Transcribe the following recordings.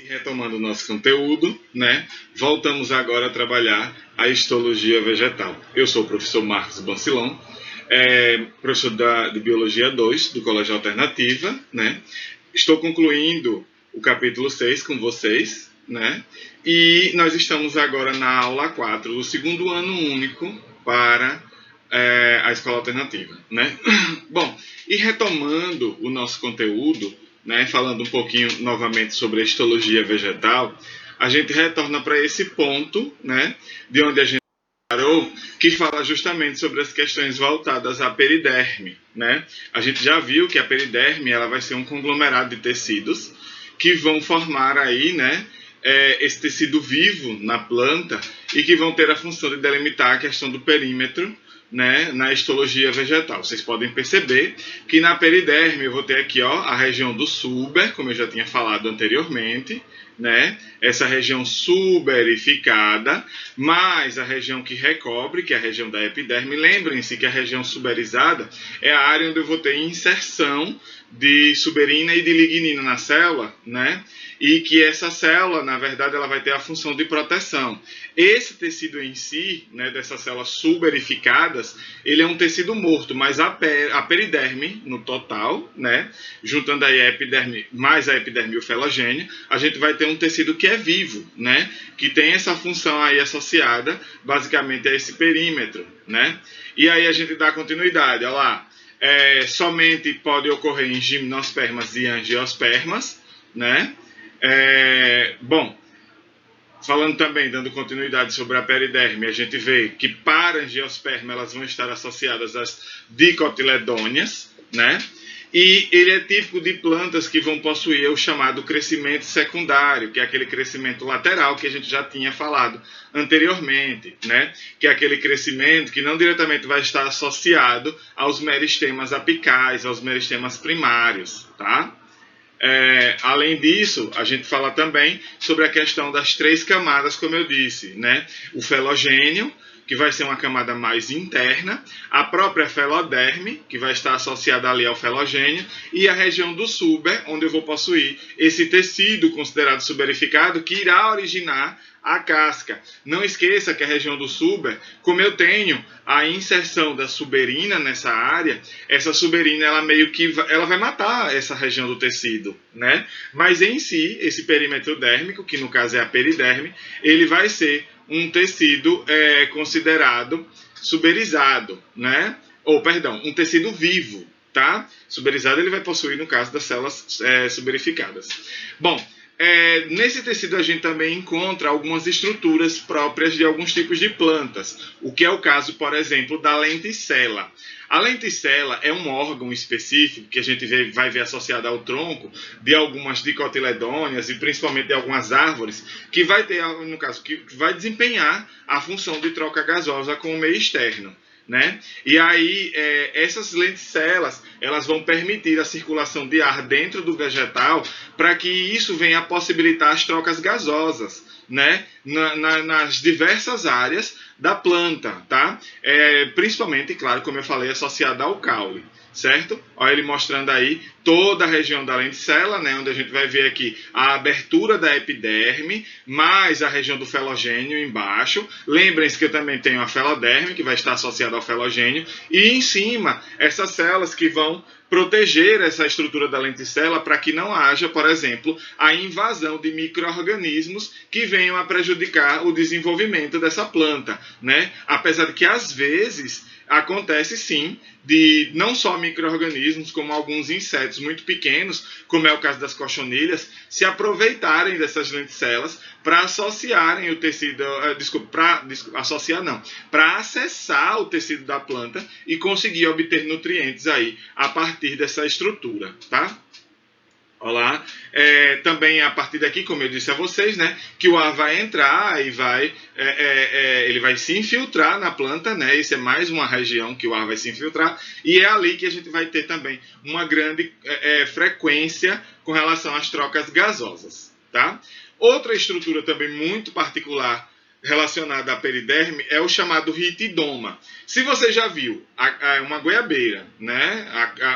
Retomando o nosso conteúdo, né? Voltamos agora a trabalhar a histologia vegetal. Eu sou o professor Marcos Bancilon, professor de Biologia 2 do Colégio Alternativa, né? Estou concluindo o capítulo 6 com vocês, né? E nós estamos agora na aula 4 do segundo ano único para a Escola Alternativa, né? Bom, e retomando o nosso conteúdo, né, falando um pouquinho novamente sobre a histologia vegetal, a gente retorna para esse ponto, né, de onde a gente parou, que fala justamente sobre as questões voltadas à periderme, né? A gente já viu que a periderme ela vai ser um conglomerado de tecidos que vão formar aí, né, esse tecido vivo na planta e que vão ter a função de delimitar a questão do perímetro, né, na histologia vegetal. Vocês podem perceber que na periderme eu vou ter aqui, ó, a região do suber, como eu já tinha falado anteriormente, né, essa região suberificada, mais a região que recobre, que é a região da epiderme. Lembrem-se que a região suberizada é a área onde eu vou ter inserção de suberina e de lignina na célula, né? E que essa célula, na verdade, ela vai ter a função de proteção. Esse tecido em si, né, dessas células suberificadas, ele é um tecido morto, mas a periderme, no total, né, juntando aí a epiderme mais a epiderme e o felogênio, a gente vai ter um tecido que é vivo, né, que tem essa função aí associada, basicamente, a esse perímetro, né? E aí a gente dá continuidade, olha lá. Somente pode ocorrer em gimnospermas e angiospermas, né? Bom, falando também, dando continuidade sobre a periderme, a gente vê que para angiosperma elas vão estar associadas às dicotiledôneas, né? E ele é típico de plantas que vão possuir o chamado crescimento secundário, que é aquele crescimento lateral que a gente já tinha falado anteriormente, né? Que é aquele crescimento que não diretamente vai estar associado aos meristemas apicais, aos meristemas primários, tá? Além disso, a gente fala também sobre a questão das 3 camadas, como eu disse, né? O felogênio, que vai ser uma camada mais interna, a própria feloderme, que vai estar associada ali ao felogênio, e a região do suber, onde eu vou possuir esse tecido considerado suberificado, que irá originar a casca. Não esqueça que a região do suber, como eu tenho a inserção da suberina nessa área, essa suberina ela meio que ela vai matar essa região do tecido, né? Mas em si, esse perímetro dérmico, que no caso é a periderme, ele vai ser um tecido considerado suberizado, né? Ou, perdão, um tecido vivo, tá? Suberizado ele vai possuir, no caso das células suberificadas. Bom, nesse tecido a gente também encontra algumas estruturas próprias de alguns tipos de plantas, o que é o caso, por exemplo, da lenticela. A lenticela é um órgão específico que a gente vai ver associado ao tronco de algumas dicotiledôneas e principalmente de algumas árvores, que vai ter, no caso, que vai desempenhar a função de troca gasosa com o meio externo, né? E aí essas lenticelas elas vão permitir a circulação de ar dentro do vegetal para que isso venha a possibilitar as trocas gasosas, né? Nas diversas áreas da planta, tá? Principalmente, claro, como eu falei, associada ao caule, certo? Olha ele mostrando aí toda a região da lenticela, né, onde a gente vai ver aqui a abertura da epiderme, mais a região do felogênio embaixo. Lembrem-se que eu também tenho a feloderme, que vai estar associada ao felogênio, e em cima, essas células que vão proteger essa estrutura da lenticela para que não haja, por exemplo, a invasão de micro-organismos que venham a prejudicar o desenvolvimento dessa planta, né? Apesar de que, às vezes, acontece sim de não só micro-organismos, como alguns insetos muito pequenos, como é o caso das cochonilhas, se aproveitarem dessas lenticelas para associarem o tecido, para acessar o tecido da planta e conseguir obter nutrientes aí a partir dessa estrutura, tá? Olá, também a partir daqui, como eu disse a vocês, né, que o ar vai entrar e ele vai se infiltrar na planta, né, isso é mais uma região que o ar vai se infiltrar, e é ali que a gente vai ter também uma grande frequência com relação às trocas gasosas, tá? Outra estrutura também muito particular relacionada à periderme é o chamado ritidoma. Se você já viu uma goiabeira, né,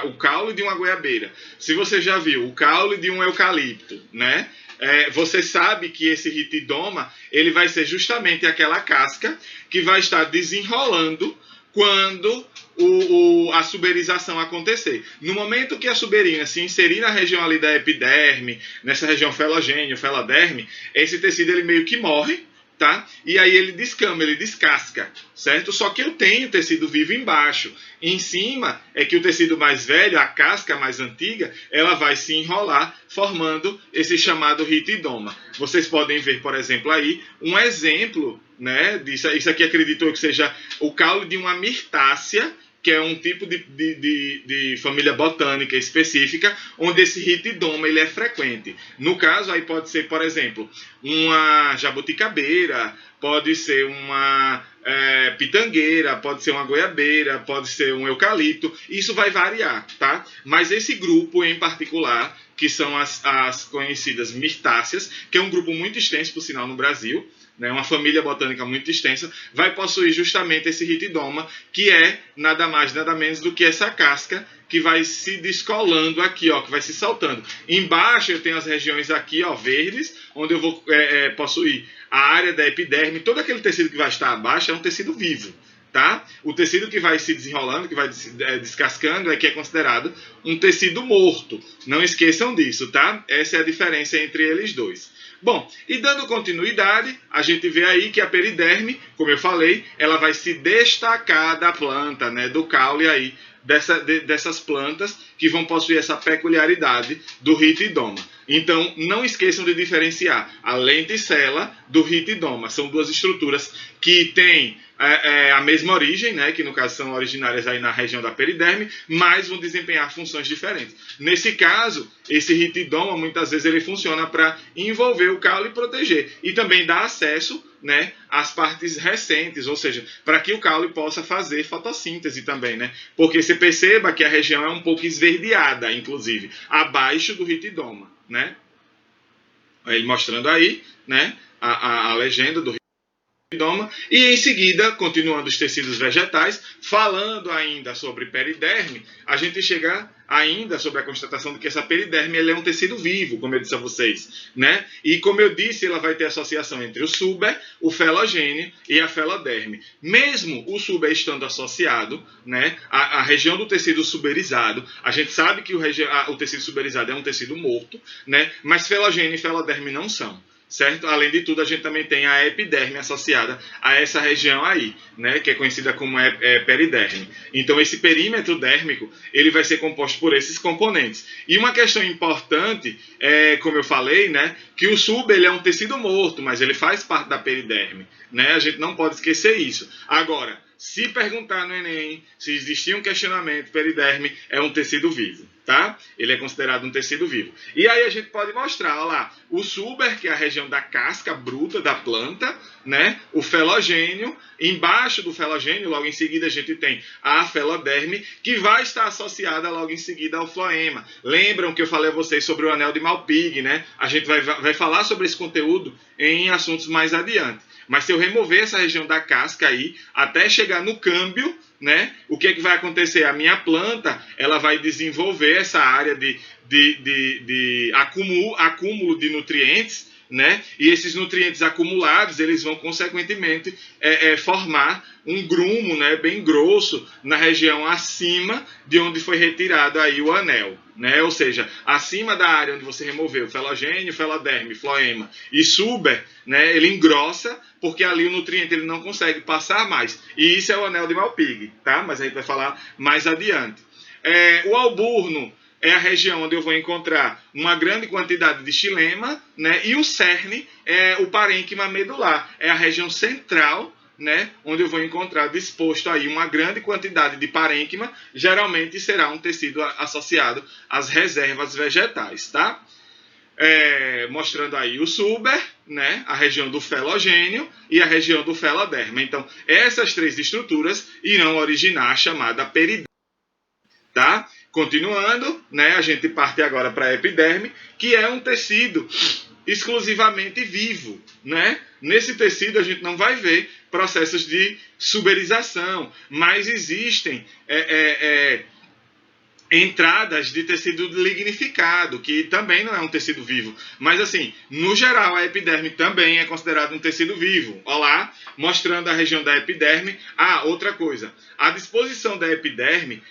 o caule de uma goiabeira, se você já viu o caule de um eucalipto, né, você sabe que esse ritidoma ele vai ser justamente aquela casca que vai estar desenrolando quando a suberização acontecer. No momento que a suberina se inserir na região ali da epiderme, nessa região felogênio, feloderme, esse tecido ele meio que morre, tá? E aí ele descama, ele descasca, certo? Só que eu tenho tecido vivo embaixo. Em cima é que o tecido mais velho, a casca mais antiga, ela vai se enrolar, formando esse chamado ritidoma. Vocês podem ver, por exemplo, aí um exemplo, né, disso. Isso aqui acredito eu que seja o caule de uma mirtácea, que é um tipo de família botânica específica, onde esse ritidoma ele é frequente. No caso, aí pode ser, por exemplo, uma jabuticabeira, pode ser uma pitangueira, pode ser uma goiabeira, pode ser um eucalipto, isso vai variar, tá? Mas esse grupo em particular, que são as conhecidas mirtáceas, que é um grupo muito extenso, por sinal, no Brasil, né, uma família botânica muito extensa, vai possuir justamente esse ritidoma, que é nada mais, nada menos do que essa casca que vai se descolando aqui, ó, que vai se soltando. Embaixo eu tenho as regiões aqui, ó, verdes, onde eu vou possuir a área da epiderme. Todo aquele tecido que vai estar abaixo é um tecido vivo, tá? O tecido que vai se desenrolando, que vai descascando, é que é considerado um tecido morto. Não esqueçam disso, tá? Essa é a diferença entre eles dois. Bom, e dando continuidade, a gente vê aí que a periderme, como eu falei, ela vai se destacar da planta, né, do caule aí, dessas plantas que vão possuir essa peculiaridade do ritidoma. Então, não esqueçam de diferenciar a lenticela do ritidoma. São duas estruturas que têm a mesma origem, né, que no caso são originárias aí na região da periderme, mas vão desempenhar funções diferentes. Nesse caso, esse ritidoma, muitas vezes, ele funciona para envolver o caule e proteger. E também dá acesso, né, às partes recentes, ou seja, para que o caule possa fazer fotossíntese também, né? Porque você perceba que a região é um pouco esverdeada, inclusive, abaixo do ritidoma, né? Ele mostrando aí, né, a legenda do ritidoma, e em seguida, continuando os tecidos vegetais, falando ainda sobre periderme, a gente chega ainda sobre a constatação de que essa periderme ela é um tecido vivo, como eu disse a vocês, né? E como eu disse, ela vai ter associação entre o suber, o felogênio e a feloderme. Mesmo o suber estando associado, né, à região do tecido suberizado, a gente sabe que o tecido suberizado é um tecido morto, né? Mas felogênio e feloderme não são. Certo? Além de tudo, a gente também tem a epiderme associada a essa região aí, né, que é conhecida como periderme. Então, esse perímetro dérmico, ele vai ser composto por esses componentes. E uma questão importante, como eu falei, né, que o suber ele é um tecido morto, mas ele faz parte da periderme, né? A gente não pode esquecer isso. Agora, se perguntar no Enem se existia um questionamento, periderme é um tecido vivo, tá? Ele é considerado um tecido vivo. E aí a gente pode mostrar, ó lá, o suber, que é a região da casca bruta da planta, né? O felogênio, embaixo do felogênio, logo em seguida a gente tem a feloderme, que vai estar associada logo em seguida ao floema. Lembram que eu falei a vocês sobre o anel de Malpighi, né? A gente vai falar sobre esse conteúdo em assuntos mais adiante. Mas se eu remover essa região da casca aí, até chegar no câmbio, né, o que é que vai acontecer? A minha planta, ela vai desenvolver essa área de acúmulo de nutrientes, né, e esses nutrientes acumulados, eles vão consequentemente formar um grumo, né, bem grosso na região acima de onde foi retirado aí o anel, né? Ou seja, acima da área onde você removeu felogênio, feloderme, floema e suber, né, ele engrossa porque ali o nutriente ele não consegue passar mais. E isso é o anel de Malpighi, tá? Mas a gente vai falar mais adiante. O alburno é a região onde eu vou encontrar uma grande quantidade de xilema, né? E o cerne é o parênquima medular, é a região central, né, onde eu vou encontrar disposto aí uma grande quantidade de parênquima, geralmente será um tecido associado às reservas vegetais, tá? Mostrando aí o suber, né, a região do felogênio e a região do feloderme. Então, essas três estruturas irão originar a chamada periderme, tá? Continuando, né, a gente parte agora para a epiderme, que é um tecido exclusivamente vivo, né? Nesse tecido a gente não vai ver processos de suberização, mas existem entradas de tecido lignificado, que também não é um tecido vivo. Mas, assim, no geral, a epiderme também é considerada um tecido vivo. Olha lá, mostrando a região da epiderme. Ah, outra coisa. A disposição da epiderme,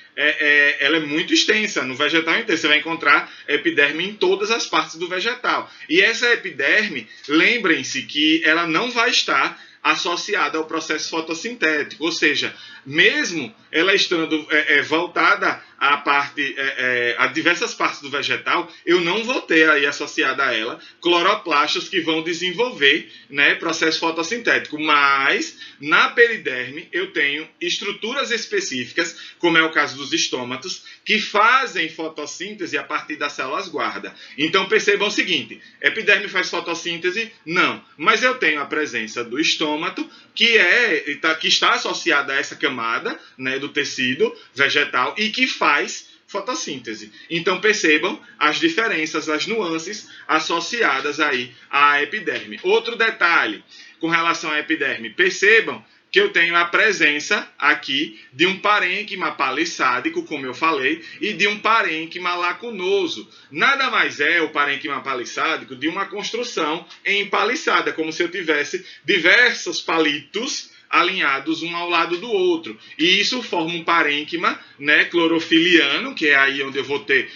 ela é muito extensa no vegetal inteiro. Você vai encontrar epiderme em todas as partes do vegetal. E essa epiderme, lembrem-se que ela não vai estar associada ao processo fotossintético, ou seja, mesmo ela estando voltada a diversas partes do vegetal, eu não vou ter aí associada a ela cloroplastos que vão desenvolver, né, processo fotossintético, mas na periderme eu tenho estruturas específicas, como é o caso dos estômatos, que fazem fotossíntese a partir das células guarda. Então percebam o seguinte, epiderme faz fotossíntese? Não, mas eu tenho a presença do estômato, que está associada a essa camada, né, do tecido vegetal e que faz fotossíntese. Então percebam as diferenças, as nuances associadas aí à epiderme. Outro detalhe com relação à epiderme, percebam que eu tenho a presença aqui de um parênquima palissádico, como eu falei, e de um parênquima lacunoso. Nada mais é o parênquima palissádico de uma construção em paliçada, como se eu tivesse diversos palitos alinhados um ao lado do outro. E isso forma um parênquima, né, clorofiliano, que é aí onde eu vou ter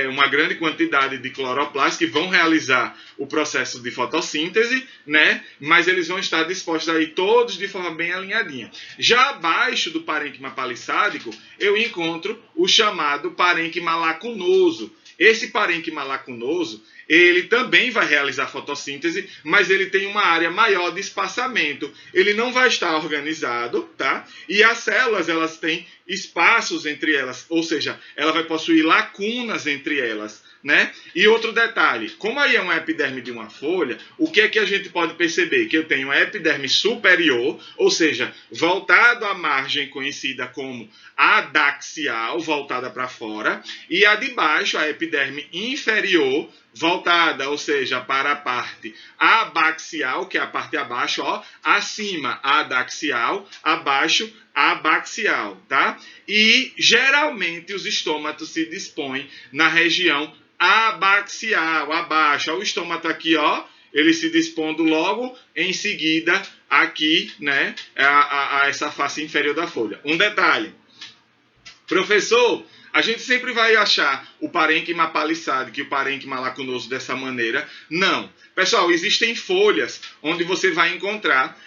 uma grande quantidade de cloroplastos que vão realizar o processo de fotossíntese, né, mas eles vão estar dispostos aí todos de forma bem alinhadinha. Já abaixo do parênquima palissádico, eu encontro o chamado parênquima lacunoso. Esse parênquima lacunoso, ele também vai realizar fotossíntese, mas ele tem uma área maior de espaçamento. Ele não vai estar organizado, tá? E as células, elas têm espaços entre elas, ou seja, ela vai possuir lacunas entre elas, né? E outro detalhe, como aí é uma epiderme de uma folha, o que é que a gente pode perceber? Que eu tenho a epiderme superior, ou seja, voltado à margem conhecida como adaxial, voltada para fora, e a de baixo, a epiderme inferior, voltada, ou seja, para a parte abaxial, que é a parte abaixo, ó, acima adaxial, abaixo abaxial, tá? E geralmente os estômatos se dispõem na região abaxial, abaixo. Ó, o estômato aqui, ó, ele se dispondo logo em seguida aqui, né, a essa face inferior da folha. Um detalhe, professor, a gente sempre vai achar o parênquima palissádico e o parênquima lacunoso dessa maneira. Não. Pessoal, existem folhas onde você vai encontrar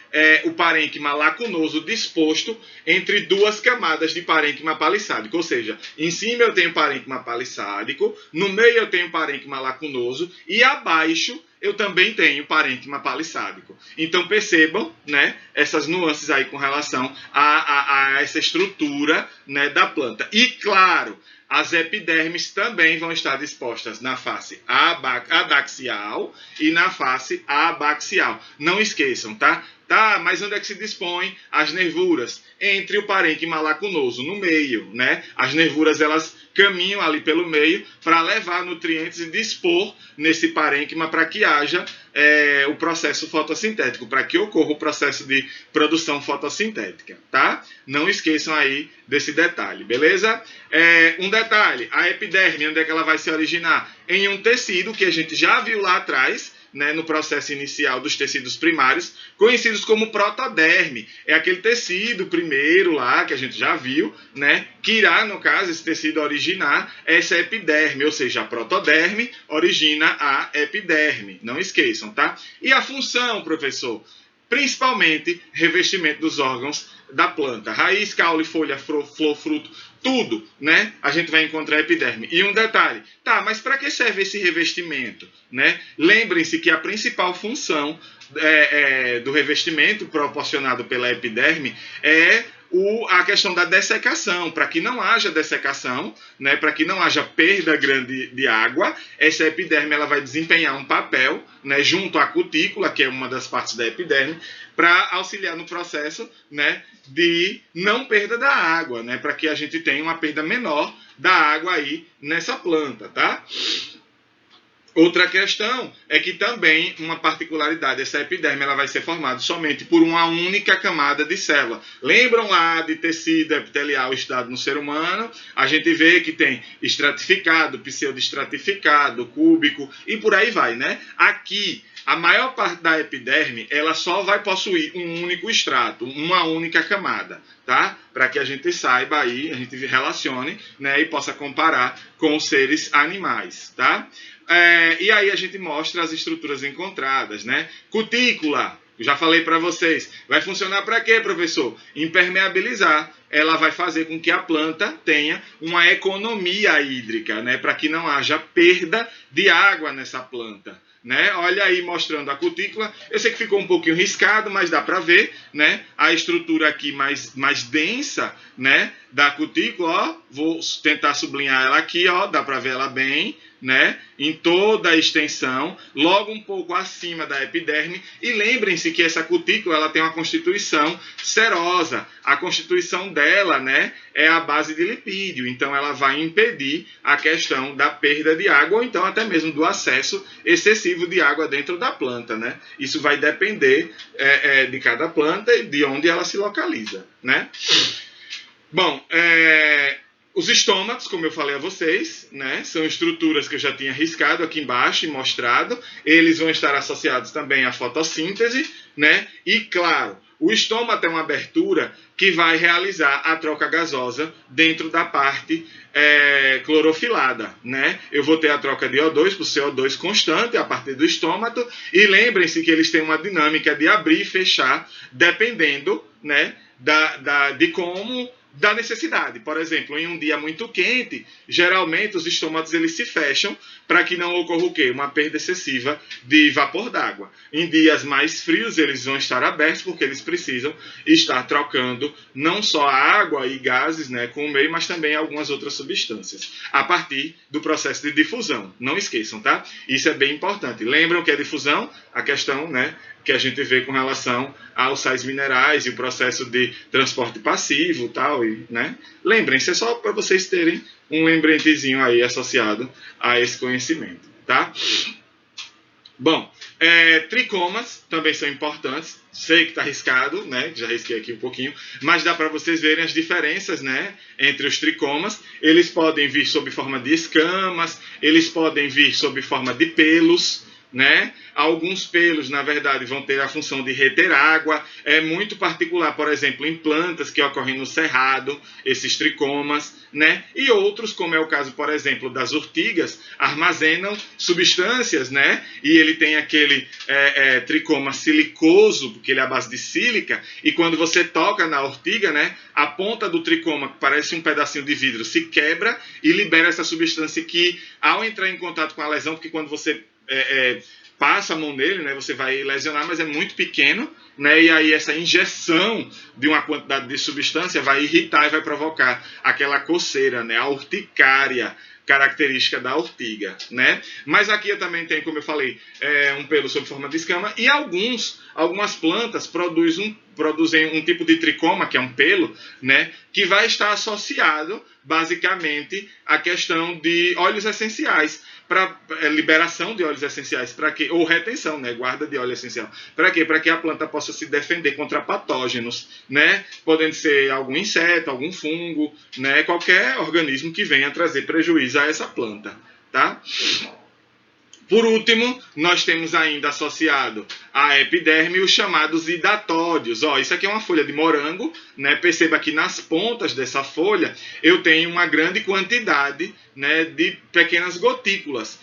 o parênquima lacunoso disposto entre duas camadas de parênquima palissádico. Ou seja, em cima eu tenho parênquima palissádico, no meio eu tenho parênquima lacunoso e abaixo eu também tenho parênquima palissádico. Então percebam, né, essas nuances aí com relação a essa estrutura, né, da planta. E claro, as epidermes também vão estar dispostas na face adaxial e na face abaxial. Não esqueçam, tá? Tá, mas onde é que se dispõem as nervuras? Entre o parênquima lacunoso, no meio, né? As nervuras, elas caminham ali pelo meio para levar nutrientes e dispor nesse parênquima para que haja o processo fotossintético, para que ocorra o processo de produção fotossintética, tá? Não esqueçam aí desse detalhe, beleza? Um detalhe, a epiderme, onde é que ela vai se originar? Em um tecido que a gente já viu lá atrás, né, no processo inicial dos tecidos primários, conhecidos como protoderme. É aquele tecido primeiro lá, que a gente já viu, né, que irá, no caso, esse tecido originar essa epiderme, ou seja, a protoderme origina a epiderme. Não esqueçam, tá? E a função, professor? Principalmente revestimento dos órgãos da planta. Raiz, caule, folha, flor, fruto, tudo, né? A gente vai encontrar epiderme. E um detalhe, tá, mas para que serve esse revestimento, né? Lembrem-se que a principal função do revestimento proporcionado pela epiderme é a questão da dessecação, para que não haja dessecação, né, para que não haja perda grande de água, essa epiderme ela vai desempenhar um papel, né, junto à cutícula, que é uma das partes da epiderme, para auxiliar no processo, né, de não perda da água, né, para que a gente tenha uma perda menor da água aí nessa planta, tá? Outra questão é que também uma particularidade, essa epiderme ela vai ser formada somente por uma única camada de célula. Lembram lá de tecido epitelial estudado no ser humano? A gente vê que tem estratificado, pseudoestratificado, cúbico e por aí vai, né? Aqui, a maior parte da epiderme, ela só vai possuir um único estrato, uma única camada, tá? Para que a gente saiba aí, a gente relacione, né, e possa comparar com os seres animais, tá? E aí a gente mostra as estruturas encontradas, né? Cutícula, já falei para vocês, vai funcionar para quê, professor? Impermeabilizar. Ela vai fazer com que a planta tenha uma economia hídrica, né? Para que não haja perda de água nessa planta. Né? Olha aí mostrando a cutícula. Eu sei que ficou um pouquinho riscado, mas dá para ver, né? A estrutura aqui mais densa, né? Da cutícula, ó. Vou tentar sublinhar ela aqui, ó. Dá para ver ela bem, né? Em toda a extensão, logo um pouco acima da epiderme. E lembrem-se que essa cutícula ela tem uma constituição serosa. A constituição dela, né, é a base de lipídio. Então ela vai impedir a questão da perda de água ou então até mesmo do acesso excessivo de água dentro da planta, né? Isso vai depender de cada planta e de onde ela se localiza, né? Bom, os estômatos, como eu falei a vocês, né, são estruturas que eu já tinha riscado aqui embaixo e mostrado. Eles vão estar associados também à fotossíntese, né? E, claro, o estômato é uma abertura que vai realizar a troca gasosa dentro da parte clorofilada, né? Eu vou ter a troca de O2 por CO2 constante a partir do estômato. E lembrem-se que eles têm uma dinâmica de abrir e fechar, dependendo, né, de como... da necessidade. Por exemplo, em um dia muito quente, geralmente os estômatos eles se fecham para que não ocorra o quê? Uma perda excessiva de vapor d'água. Em dias mais frios, eles vão estar abertos porque eles precisam estar trocando não só a água e gases, né, com o meio, mas também algumas outras substâncias, a partir do processo de difusão. Não esqueçam, tá? Isso é bem importante. Lembram que a difusão, a questão, né, que a gente vê com relação aos sais minerais e o processo de transporte passivo, tal, e, né? Lembrem-se, é só para vocês terem um lembretezinho aí associado a esse conhecimento, tá? Bom, tricomas também são importantes. Sei que está arriscado, né? Já risquei aqui um pouquinho, mas dá para vocês verem as diferenças, né, entre os tricomas. Eles podem vir sob forma de escamas, eles podem vir sob forma de pelos, né? Alguns pelos, na verdade, vão ter a função de reter água. É muito particular, por exemplo, em plantas que ocorrem no cerrado, esses tricomas, né? E outros, como é o caso, por exemplo, das urtigas, armazenam substâncias, né? E ele tem aquele tricoma silicoso, porque ele é a base de sílica, e quando você toca na urtiga, né, a ponta do tricoma, que parece um pedacinho de vidro, se quebra e libera essa substância que, ao entrar em contato com a lesão, porque quando você passa a mão nele, né, você vai lesionar, mas é muito pequeno, né, e aí essa injeção de uma quantidade de substância vai irritar e vai provocar aquela coceira, né, a urticária, característica da urtiga, né? Mas aqui eu também tenho, como eu falei, um pelo sob forma de escama, e algumas plantas produzem um tipo de tricoma, que é um pelo, né, que vai estar associado basicamente à questão de óleos essenciais, para liberação de óleos essenciais, para que, ou retenção, né, guarda de óleo essencial. Para quê? Para que a planta possa se defender contra patógenos, né, podendo ser algum inseto, algum fungo, né, qualquer organismo que venha trazer prejuízo a essa planta, tá? Por último, nós temos ainda associado à epiderme os chamados hidatódios. Ó, isso aqui é uma folha de morango, né? Perceba que nas pontas dessa folha eu tenho uma grande quantidade, né, de pequenas gotículas.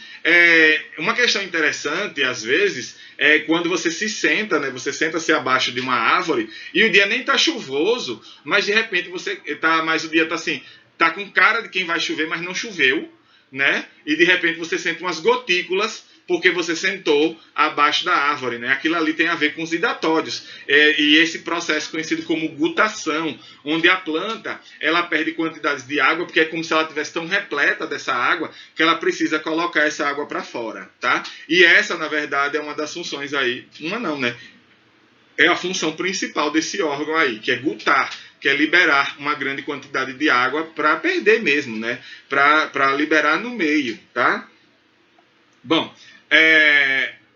Uma questão interessante, às vezes, é quando você se senta, né? Você senta-se abaixo de uma árvore e o dia nem está chuvoso, mas de repente o dia está assim, tá com cara de quem vai chover, mas não choveu, né? E de repente você sente umas gotículas porque você sentou abaixo da árvore, né? Aquilo ali tem a ver com os hidatódios. E esse processo conhecido como gutação, onde a planta ela perde quantidades de água, porque é como se ela estivesse tão repleta dessa água que ela precisa colocar essa água para fora, tá? E essa, na verdade, é uma das funções aí. Uma não, né? É a função principal desse órgão aí, que é gutar, que é liberar uma grande quantidade de água para perder mesmo, né? Para liberar no meio, tá? Bom,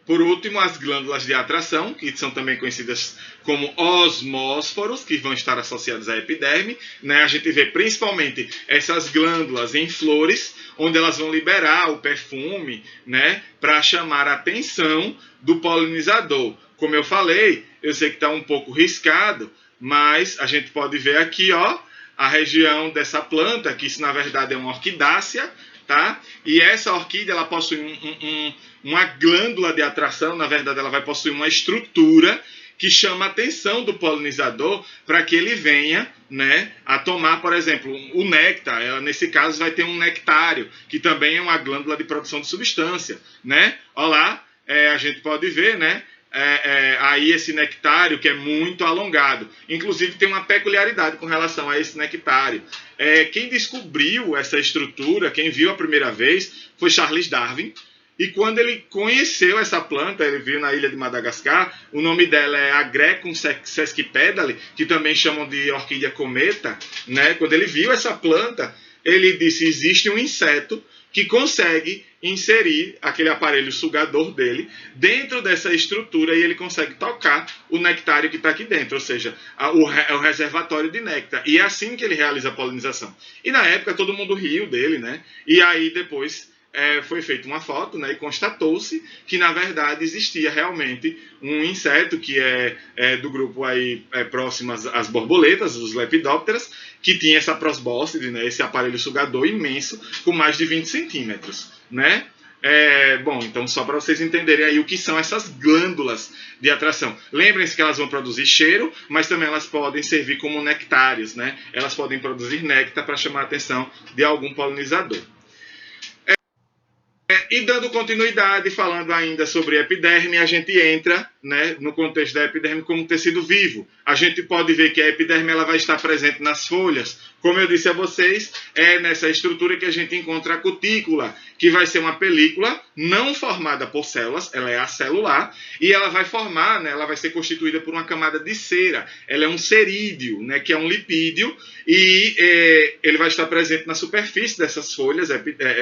Por último, as glândulas de atração, que são também conhecidas como osmósforos, que vão estar associadas à epiderme, né? A gente vê principalmente essas glândulas em flores, onde elas vão liberar o perfume, né? Para chamar a atenção do polinizador. Como eu falei, eu sei que está um pouco riscado, mas a gente pode ver aqui, ó, a região dessa planta, que isso na verdade é uma orquidácea, tá? E essa orquídea, ela possui uma glândula de atração, na verdade ela vai possuir uma estrutura que chama a atenção do polinizador para que ele venha, né, a tomar, por exemplo, o néctar. Ela, nesse caso, vai ter um nectário, que também é uma glândula de produção de substância, né? Olha lá, a gente pode ver, né? Aí esse nectário que é muito alongado. Inclusive tem uma peculiaridade com relação a esse nectário. Quem descobriu essa estrutura, quem viu a primeira vez, foi Charles Darwin. E quando ele conheceu essa planta, ele viu na ilha de Madagascar, o nome dela é Agrecum sesquipedale, que também chamam de orquídea cometa, né? Quando ele viu essa planta, ele disse: existe um inseto que consegue inserir aquele aparelho sugador dele dentro dessa estrutura e ele consegue tocar o nectário que está aqui dentro, ou seja, o reservatório de néctar. E é assim que ele realiza a polinização. E na época todo mundo riu dele, né? E aí depois foi feita uma foto, né, e constatou-se que na verdade existia realmente um inseto que é do grupo aí próximo às borboletas, os lepidópteras, que tinha essa prosbóscide, né, esse aparelho sugador imenso com mais de 20 centímetros, né? Bom, então só para vocês entenderem aí o que são essas glândulas de atração. Lembrem-se que elas vão produzir cheiro, mas também elas podem servir como nectários, né? Elas podem produzir néctar para chamar a atenção de algum polinizador. E dando continuidade, falando ainda sobre epiderme, a gente entra, né, no contexto da epiderme como tecido vivo. A gente pode ver que a epiderme ela vai estar presente nas folhas. Como eu disse a vocês, é nessa estrutura que a gente encontra a cutícula, que vai ser uma película não formada por células, ela é acelular, e ela vai formar, né, ela vai ser constituída por uma camada de cera. Ela é um cerídeo, né, que é um lipídio, e ele vai estar presente na superfície dessas folhas,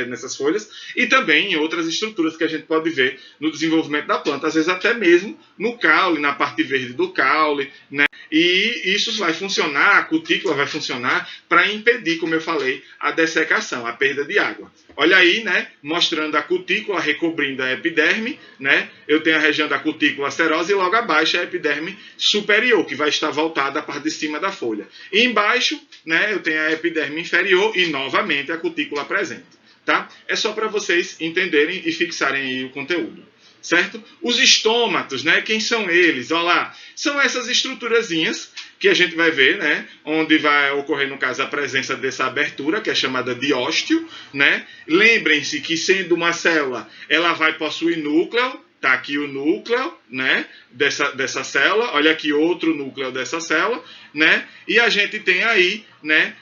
nessas folhas, e também em outras estruturas que a gente pode ver no desenvolvimento da planta, às vezes até mesmo no caule, na parte verde do caule, né? E isso vai funcionar, a cutícula vai funcionar para impedir, como eu falei, a dessecação, a perda de água. Olha aí, né, mostrando a cutícula recobrindo a epiderme, né? Eu tenho a região da cutícula serosa e logo abaixo a epiderme superior, que vai estar voltada à parte de cima da folha. E embaixo, né, eu tenho a epiderme inferior e novamente a cutícula presente, tá? É só para vocês entenderem e fixarem aí o conteúdo. Certo? Os estômatos, né? Quem são eles? Olha lá. São essas estruturazinhas que a gente vai ver, né? Onde vai ocorrer, no caso, a presença dessa abertura, que é chamada de ósteo, né? Lembrem-se que, sendo uma célula, ela vai possuir núcleo. Está aqui o núcleo, né, dessa célula. Olha aqui outro núcleo dessa célula, né? E a gente tem aí, né,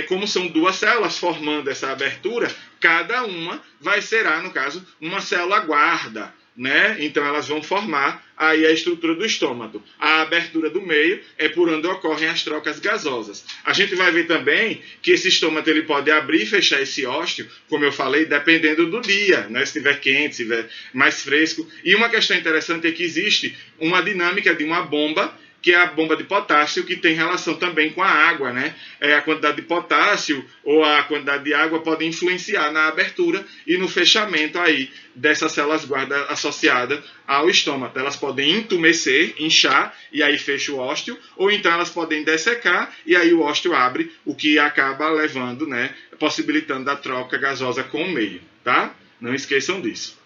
como são duas células formando essa abertura, cada uma será, no caso, uma célula guarda, né? Então elas vão formar aí a estrutura do estômago. A abertura do meio é por onde ocorrem as trocas gasosas. A gente vai ver também que esse estômago ele pode abrir e fechar esse ósteo, como eu falei, dependendo do dia, né? Se estiver quente, se estiver mais fresco. E uma questão interessante é que existe uma dinâmica de uma bomba, que é a bomba de potássio, que tem relação também com a água, né? A quantidade de potássio ou a quantidade de água pode influenciar na abertura e no fechamento aí dessas células guarda associadas ao estômago. Elas podem entumecer, inchar, e aí fecha o ósteo, ou então elas podem dessecar, e aí o ósteo abre, o que acaba levando, né, possibilitando a troca gasosa com o meio, tá? Não esqueçam disso.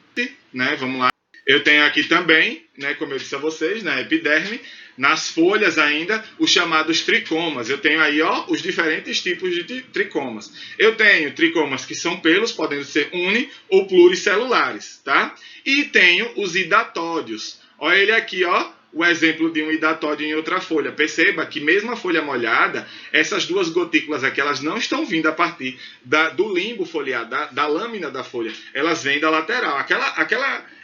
Né? Vamos lá. Eu tenho aqui também, né, como eu disse a vocês, na epiderme, nas folhas ainda, os chamados tricomas. Eu tenho aí, ó, os diferentes tipos de tricomas. Eu tenho tricomas que são pelos, podendo ser uni ou pluricelulares, tá? E tenho os hidatódios. Olha ele aqui, ó, o exemplo de um hidatódio em outra folha. Perceba que mesmo a folha molhada, essas duas gotículas aqui, elas não estão vindo a partir do limbo foliar, da lâmina da folha. Elas vêm da lateral.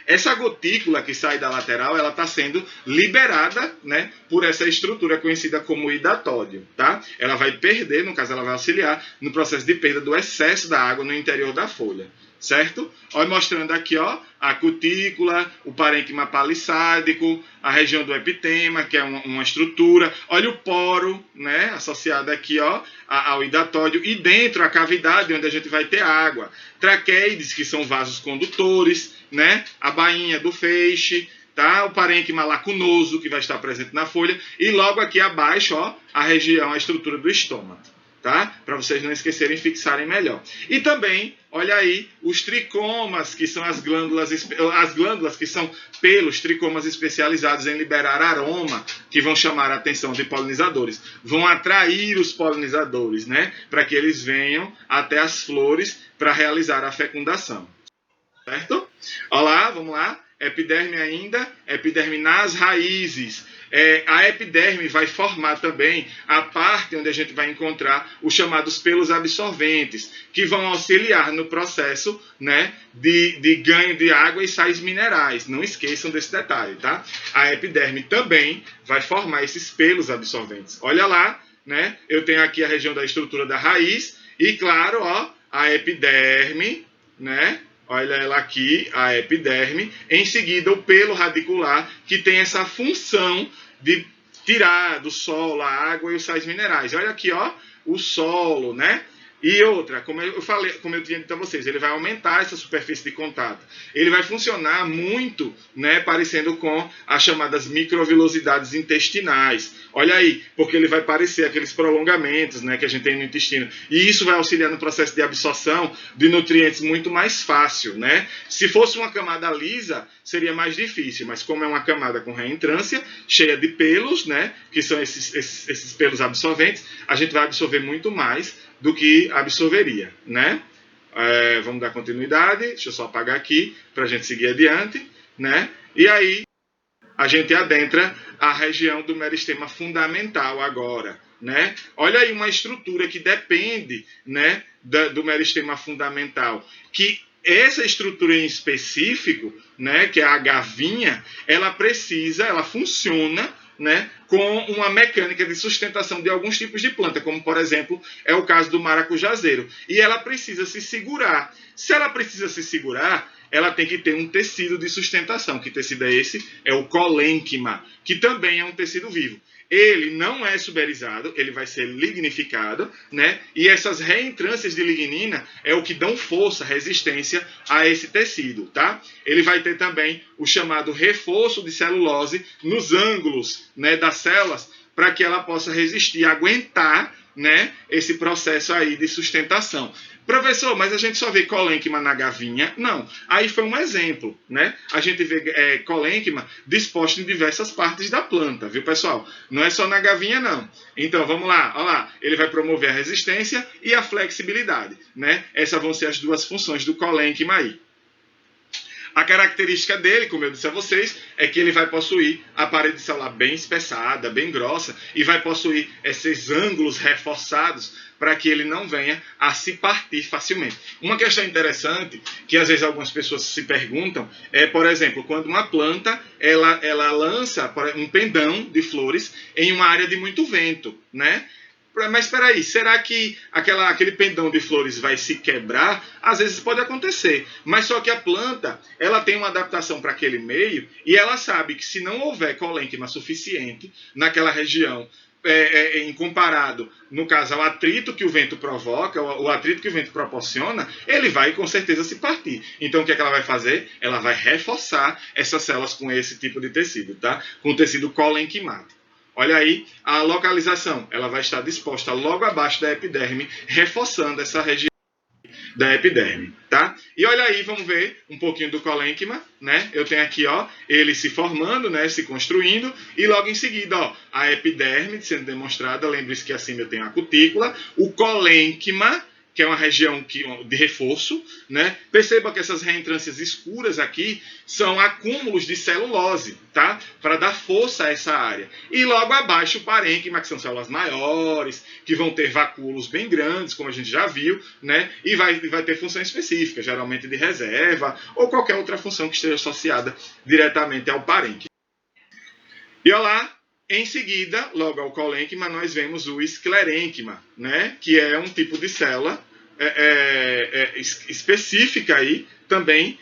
Essa gotícula que sai da lateral, ela está sendo liberada, né, por essa estrutura conhecida como hidatódio, tá? Ela vai perder, no caso, ela vai auxiliar no processo de perda do excesso da água no interior da folha, certo? Olha, mostrando aqui, ó, a cutícula, o parênquima palissádico, a região do epitema, que é uma estrutura. Olha o poro, né, associado aqui, ó, ao hidatódio, e dentro a cavidade onde a gente vai ter água. Traqueides, que são vasos condutores, né, a bainha do feixe, tá? O parênquima lacunoso, que vai estar presente na folha, e logo aqui abaixo, ó, a região, a estrutura do estômago. Tá? Para vocês não esquecerem e fixarem melhor. E também, olha aí, os tricomas, que são as glândulas que são pelos, tricomas especializados em liberar aroma, que vão chamar a atenção de polinizadores. Vão atrair os polinizadores, né? Para que eles venham até as flores para realizar a fecundação. Certo? Olha lá, vamos lá. Epiderme ainda, epiderme nas raízes. A epiderme vai formar também a parte onde a gente vai encontrar os chamados pelos absorventes, que vão auxiliar no processo, né, de ganho de água e sais minerais. Não esqueçam desse detalhe, tá? A epiderme também vai formar esses pelos absorventes. Olha lá, né? Eu tenho aqui a região da estrutura da raiz e, claro, ó, a epiderme, né? Olha ela aqui, a epiderme. Em seguida, o pelo radicular, que tem essa função de tirar do solo a água e os sais minerais. Olha aqui, ó, o solo, né? E outra, como eu tinha dito a vocês, ele vai aumentar essa superfície de contato. Ele vai funcionar muito, né, parecendo com as chamadas microvilosidades intestinais. Olha aí, porque ele vai parecer aqueles prolongamentos, né, que a gente tem no intestino. E isso vai auxiliar no processo de absorção de nutrientes muito mais fácil, né? Se fosse uma camada lisa, seria mais difícil, mas como é uma camada com reentrância, cheia de pelos, né, que são esses pelos absorventes, a gente vai absorver muito mais do que absorveria, né? Vamos dar continuidade, deixa eu só apagar aqui para a gente seguir adiante, né? E aí a gente adentra a região do meristema fundamental agora, né? Olha aí uma estrutura que depende, né, do meristema fundamental, que essa estrutura em específico, né, que é a gavinha, ela funciona, né, com uma mecânica de sustentação de alguns tipos de planta, como, por exemplo, é o caso do maracujazeiro. E ela precisa se segurar. Se ela precisa se segurar, ela tem que ter um tecido de sustentação. Que tecido é esse? É o colênquima, que também é um tecido vivo. Ele não é suberizado, ele vai ser lignificado, né? E essas reentrâncias de lignina é o que dão força, resistência a esse tecido, tá? Ele vai ter também o chamado reforço de celulose nos ângulos, né, das células, para que ela possa resistir, aguentar, né, esse processo aí de sustentação. Professor, mas a gente só vê colênquima na gavinha? Não. Aí foi um exemplo, né? A gente vê colênquima disposto em diversas partes da planta, viu, pessoal? Não é só na gavinha, não. Então, vamos lá. Olha lá. Ele vai promover a resistência e a flexibilidade, né? Essas vão ser as duas funções do colênquima aí. A característica dele, como eu disse a vocês, é que ele vai possuir a parede celular bem espessada, bem grossa, e vai possuir esses ângulos reforçados para que ele não venha a se partir facilmente. Uma questão interessante, que às vezes algumas pessoas se perguntam, é, por exemplo, quando uma planta ela lança um pendão de flores em uma área de muito vento, né? Mas espera aí, será que aquele pendão de flores vai se quebrar? Às vezes pode acontecer, mas só que a planta ela tem uma adaptação para aquele meio e ela sabe que se não houver colênquima suficiente naquela região, em comparado, no caso, ao atrito que o vento provoca, o atrito que o vento proporciona, ele vai com certeza se partir. Então o que é que ela vai fazer? Ela vai reforçar essas células com esse tipo de tecido, tá? Com o tecido colenquimático. Olha aí, a localização, ela vai estar disposta logo abaixo da epiderme, reforçando essa região da epiderme, tá? E olha aí, vamos ver um pouquinho do colênquima, né? Eu tenho aqui, ó, ele se formando, né, se construindo, e logo em seguida, ó, a epiderme sendo demonstrada, lembre-se que acima eu tenho a cutícula, o colênquima, que é uma região de reforço, né? Perceba que essas reentrâncias escuras aqui são acúmulos de celulose, tá? Para dar força a essa área. E logo abaixo o parênquima, que são células maiores, que vão ter vacúolos bem grandes, como a gente já viu, né? E vai ter função específica, geralmente de reserva, ou qualquer outra função que esteja associada diretamente ao parênquima. E olha lá, em seguida, logo ao colênquima, nós vemos o esclerênquima, né? Que é um tipo de célula, específica aí também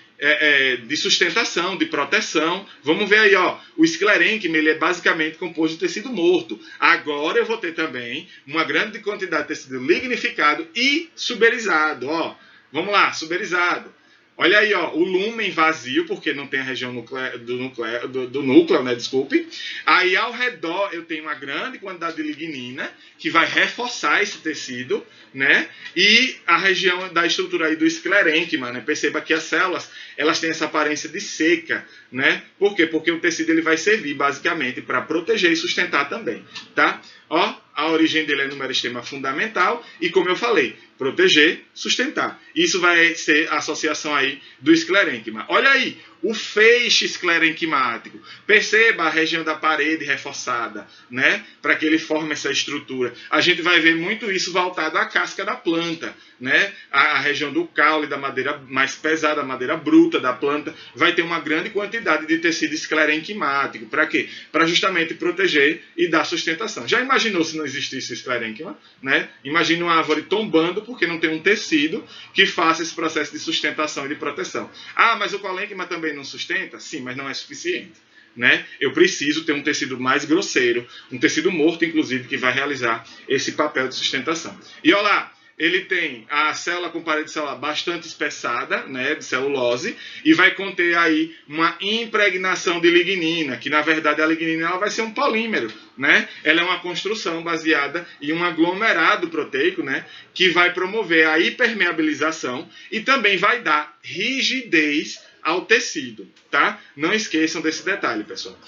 de sustentação, de proteção. Vamos ver aí, ó, o esclerênquima, ele é basicamente composto de tecido morto. Agora eu vou ter também uma grande quantidade de tecido lignificado e suberizado, ó. Vamos lá, suberizado. Olha aí, ó, o lúmen vazio, porque não tem a região do núcleo, né, desculpe. Aí ao redor eu tenho uma grande quantidade de lignina, que vai reforçar esse tecido, né? E a região da estrutura aí do esclerênquima, né? Perceba que as células, elas têm essa aparência de seca, né? Por quê? Porque o tecido ele vai servir basicamente para proteger e sustentar também, tá? Ó, a origem dele é no meristema fundamental e, como eu falei, proteger, sustentar. Isso vai ser a associação aí do esclerênquima. Olha aí, o feixe esclerenquimático. Perceba a região da parede reforçada, né? Para que ele forme essa estrutura. A gente vai ver muito isso voltado à casca da planta, né? A região do caule, da madeira mais pesada, a madeira bruta da planta, vai ter uma grande quantidade de tecido esclerenquimático. Para quê? Para justamente proteger e dar sustentação. Já imaginou se não existisse esclerênquima, né? Imagina uma árvore tombando porque não tem um tecido que faça esse processo de sustentação e de proteção. Ah, mas o colênquima também não sustenta? Sim, mas não é suficiente, né? Eu preciso ter um tecido mais grosseiro, um tecido morto, inclusive, que vai realizar esse papel de sustentação. E olha lá, ele tem a célula com parede celular bastante espessada, né, de celulose, e vai conter aí uma impregnação de lignina, que na verdade a lignina ela vai ser um polímero, né? Ela é uma construção baseada em um aglomerado proteico, né, que vai promover a hipermeabilização e também vai dar rigidez ao tecido, tá? Não esqueçam desse detalhe, pessoal.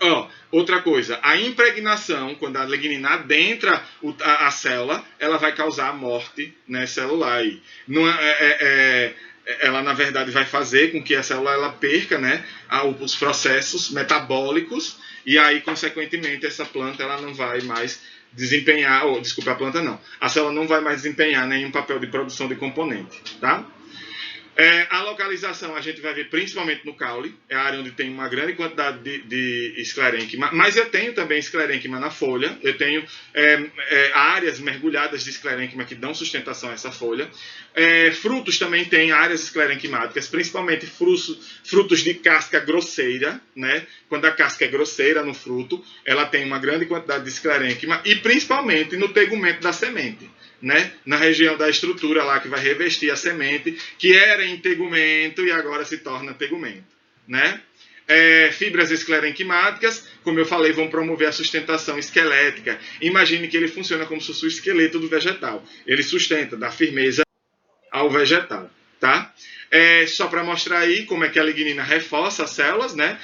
Ó, outra coisa, a impregnação, quando a lignina adentra a célula, ela vai causar a morte, né, celular. Aí. Não ela, na verdade, vai fazer com que a célula ela perca, né, os processos metabólicos e aí, consequentemente, essa planta ela não vai mais desempenhar, desculpa, a planta não, a célula não vai mais desempenhar nenhum papel de produção de componente, tá? A localização a gente vai ver principalmente no caule, é a área onde tem uma grande quantidade de esclerênquima, mas eu tenho também esclerênquima na folha, eu tenho áreas mergulhadas de esclerênquima que dão sustentação a essa folha. Frutos também têm áreas esclerenquimáticas, principalmente frutos de casca grosseira, né? Quando a casca é grosseira no fruto, ela tem uma grande quantidade de esclerênquima e principalmente no tegumento da semente. Né? Na região da estrutura lá que vai revestir a semente, que era em tegumento e agora se torna tegumento. Né? Fibras esclerenquimáticas, como eu falei, vão promover a sustentação esquelética. Imagine que ele funciona como se fosse o esqueleto do vegetal. Ele sustenta, dá firmeza ao vegetal. Tá? Só para mostrar aí como é que a lignina reforça as células, né?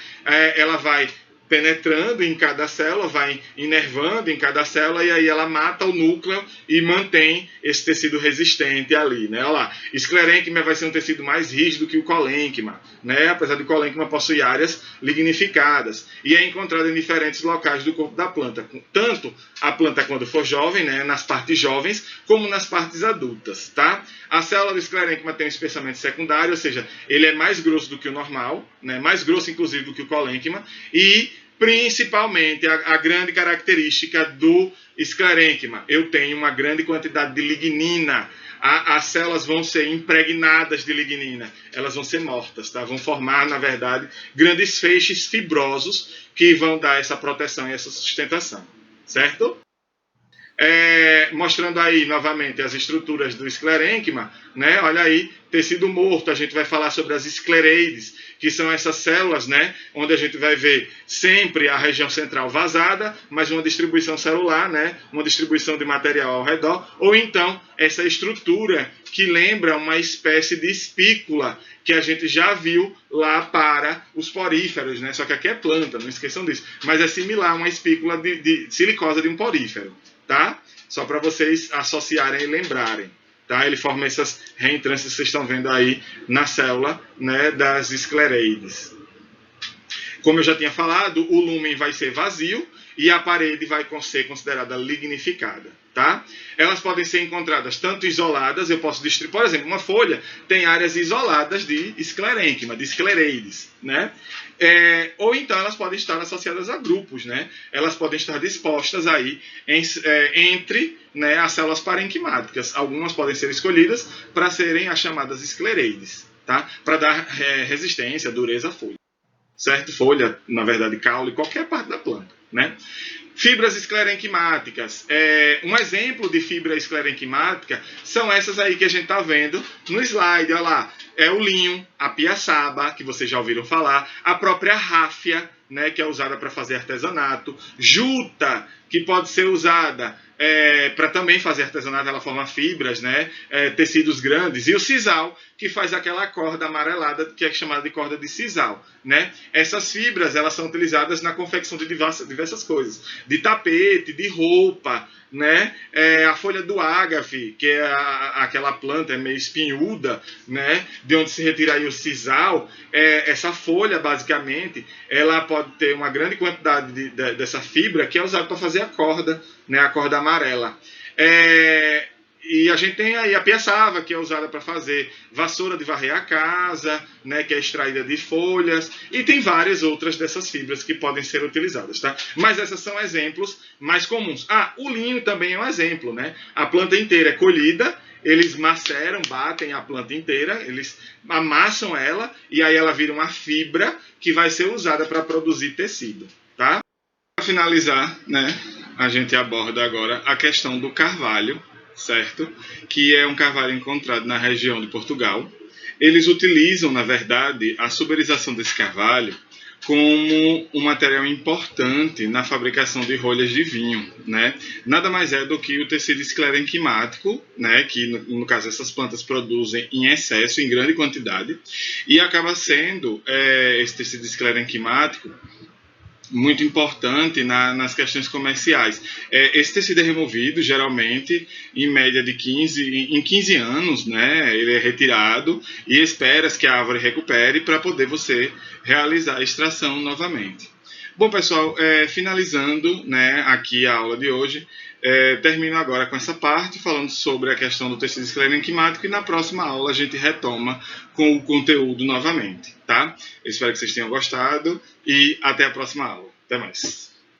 Ela vai penetrando em cada célula, vai inervando em cada célula e aí ela mata o núcleo e mantém esse tecido resistente ali, né? Olha lá, esclerênquima vai ser um tecido mais rígido que o colênquima, né? Apesar de o colênquima possuir áreas lignificadas e é encontrado em diferentes locais do corpo da planta, tanto a planta quando for jovem, né, nas partes jovens, como nas partes adultas, tá? A célula do esclerênquima tem um espessamento secundário, ou seja, ele é mais grosso do que o normal, né? Mais grosso inclusive do que o colênquima e principalmente a grande característica do esclerênquima, eu tenho uma grande quantidade de lignina. As células vão ser impregnadas de lignina, elas vão ser mortas, tá? Vão formar, na verdade, grandes feixes fibrosos que vão dar essa proteção e essa sustentação, certo? Mostrando aí novamente as estruturas do esclerênquima, né? Olha aí, tecido morto, a gente vai falar sobre as esclereides, que são essas células, né? Onde a gente vai ver sempre a região central vazada, mas uma distribuição celular, né? Uma distribuição de material ao redor, ou então essa estrutura que lembra uma espécie de espícula que a gente já viu lá para os poríferos, né? Só que aqui é planta, não esqueçam disso, mas é similar a uma espícula de silicose de um porífero. Tá? Só para vocês associarem e lembrarem. Tá? Ele forma essas reentrâncias que vocês estão vendo aí na célula, né, das esclereides. Como eu já tinha falado, o lúmen vai ser vazio e a parede vai ser considerada lignificada. Tá? Elas podem ser encontradas tanto isoladas, eu posso distribuir, por exemplo, uma folha tem áreas isoladas de esclerênquima, de esclereides, né? Ou então elas podem estar associadas a grupos, né? Elas podem estar dispostas aí entre, né, as células parenquimáticas. Algumas podem ser escolhidas para serem as chamadas esclereides, tá? Para dar resistência, dureza à folha. Certo? Folha, na verdade, caule, qualquer parte da planta, né? Fibras esclerenquimáticas. Um exemplo de fibra esclerenquimática são essas aí que a gente está vendo no slide. Olha lá, é o linho, a piaçaba, que vocês já ouviram falar, a própria ráfia, né, que é usada para fazer artesanato, juta, que pode ser usada para também fazer artesanato, ela forma fibras, né, tecidos grandes, e o sisal, que faz aquela corda amarelada, que é chamada de corda de sisal, né? Essas fibras, elas são utilizadas na confecção de diversas coisas, de tapete, de roupa, né? A folha do ágave, que é aquela planta meio espinhuda, né? De onde se retira aí o sisal. Essa folha, basicamente, ela pode ter uma grande quantidade dessa fibra que é usada para fazer a corda, né? A corda amarela. E a gente tem aí a piaçava, que é usada para fazer vassoura de varrer a casa, né, que é extraída de folhas, e tem várias outras dessas fibras que podem ser utilizadas, tá? Mas essas são exemplos mais comuns. O linho também é um exemplo, né? A planta inteira é colhida, eles maceram, batem a planta inteira, eles amassam ela, e aí ela vira uma fibra que vai ser usada para produzir tecido, tá? Para finalizar, né, a gente aborda agora a questão do carvalho, certo? Que é um carvalho encontrado na região de Portugal. Eles utilizam, na verdade, a suberização desse carvalho como um material importante na fabricação de rolhas de vinho, né? Nada mais é do que o tecido esclerenquimático, né? Que no caso essas plantas produzem em excesso, em grande quantidade, e acaba sendo esse tecido esclerenquimático muito importante nas questões comerciais. Esse tecido é removido, geralmente, em média de 15 anos, né? Ele é retirado e espera-se que a árvore recupere para poder você realizar a extração novamente. Bom, pessoal, finalizando, né, aqui a aula de hoje, termino agora com essa parte, falando sobre a questão do tecido esclerenquimático, e na próxima aula a gente retoma com o conteúdo novamente, tá? Eu espero que vocês tenham gostado e até a próxima aula. Até mais!